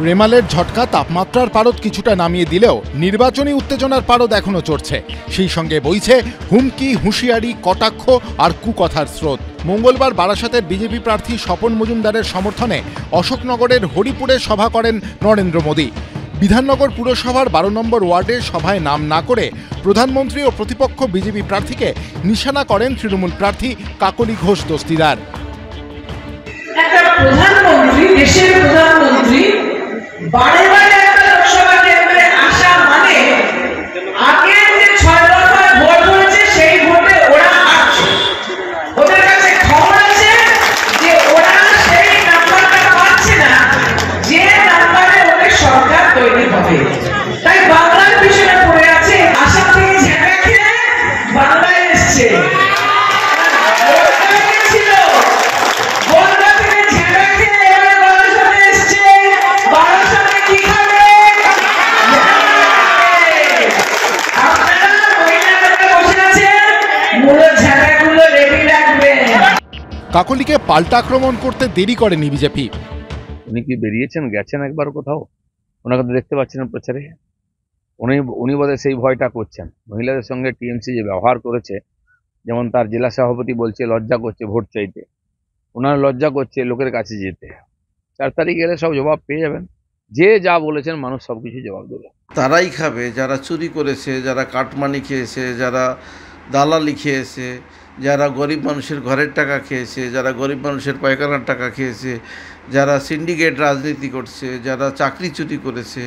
রেমালের ঝটকা তাপমাত্রার পারদ কিছুটা নামিয়ে দিলেও নির্বাচনী উত্তেজনার পারদ এখনো চড়ছে। সেই সঙ্গে বইছে হুমকি, হুঁশিয়ারি, কটাক্ষ আর কুকথার স্রোত। মঙ্গলবার বারাসাতের বিজেপি প্রার্থী স্বপন মজুমদারের সমর্থনে অশোকনগরের হরিপুরে সভা করেন নরেন্দ্র মোদী। বিধাননগর পুরসভার 12 নম্বর ওয়ার্ডের সভায় নাম না করে প্রধানমন্ত্রী ও প্রতিপক্ষ বিজেপি প্রার্থীকে নিশানা করেন তৃণমূল প্রার্থী কাকলি ঘোষ দস্তিদার। প্রধানমন্ত্রী, দেশের প্রধানমন্ত্রী বারে বারে একটা লোকসভা কেন্দ্রে আসা মানে আগে যে 6 দফায় ভোট হয়েছে সেই ভোটে ওরা আসছে। ওদের কাছে খবর আছে যে ওরা সেই নাম্বারটা পাচ্ছে না যে নাম্বারে ওদের সরকার তৈরি হবে। তাই বাংলার পিছনে পড়ে আছে, আশা থেকে ঝেঁকা খেয়ে বাংলায় এসছে। কাকলিকে পাল্টা আক্রমণ করতে দেরি করেনি বিজেপি। উনি কি বেরিয়েছেন, গেছেন একবার কোথাও? ওনাকে তো দেখতে পাচ্ছেন প্রচারে। উনি বোধহয় সেই ভয়টা করছেন। মহিলাদের সঙ্গে টিএমসি যে ব্যবহার করেছে, যেমন তার জেলা সভাপতি বলছে লজ্জা করছে ভোট চাইতে, ওনার লজ্জা করছে লোকের কাছে যেতে। 4 তারিখ গেলে সব জবাব পেয়ে যাবেন। যে যা বলেছেন মানুষ সব কিছু জবাব দেবে। তারাই খাবে যারা চুরি করেছে, যারা কাটমানি খেয়েছে, যারা দালালি খেয়েছে, যারা গরিব মানুষের ঘরের টাকা খেয়েছে, যারা গরিব মানুষের পায়খানার টাকা খেয়েছে, যারা সিন্ডিকেট রাজনীতি করছে, যারা চাকরি চুরি করেছে,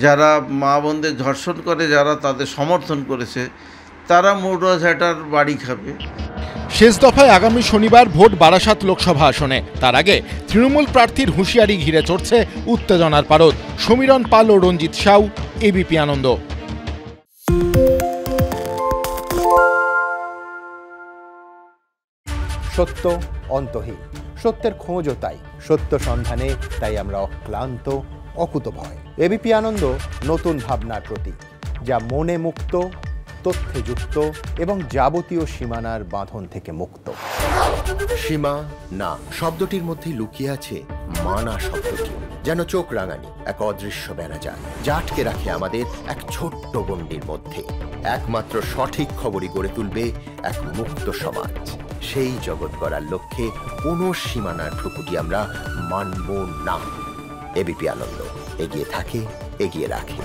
যারা মা বোনদের ধর্ষণ করে, যারা তাদের সমর্থন করেছে, তারা মৌরাঝাটার বাড়ি খাবে। শেষ দফায় আগামী শনিবার ভোট বারাসাত লোকসভা আসনে। তার আগে তৃণমূল প্রার্থীর হুঁশিয়ারি ঘিরে চড়ছে উত্তেজনার পারদ। সমীরণ পাল ও রঞ্জিত সাউ, এবিপি আনন্দ। সত্য অন্তহীন, সত্যের খোঁজও তাই, সত্য সন্ধানে তাই আমরা অক্লান্ত, অকুতভয়। এবিপি আনন্দ নতুন ভাবনার প্রতীক, যা মনে মুক্ত, তথ্যে যুক্ত এবং যাবতীয় সীমানার বাঁধন থেকে মুক্ত। সীমা না শব্দটির মধ্যে লুকিয়ে আছে মানা শব্দটি, যেন চোখ রাঙানি এক অদৃশ্য বেড়াজাল, যা আটকে রাখে আমাদের এক ছোট্ট গণ্ডির মধ্যে। একমাত্র সঠিক খবরই গড়ে তুলবে এক মুক্ত সমাজ। সেই জগৎ গড়ার লক্ষ্যে কোনো সীমানার ঠুকুটি আমরা মানব না। এবিপি আনন্দ এগিয়ে থাকে, এগিয়ে রাখে।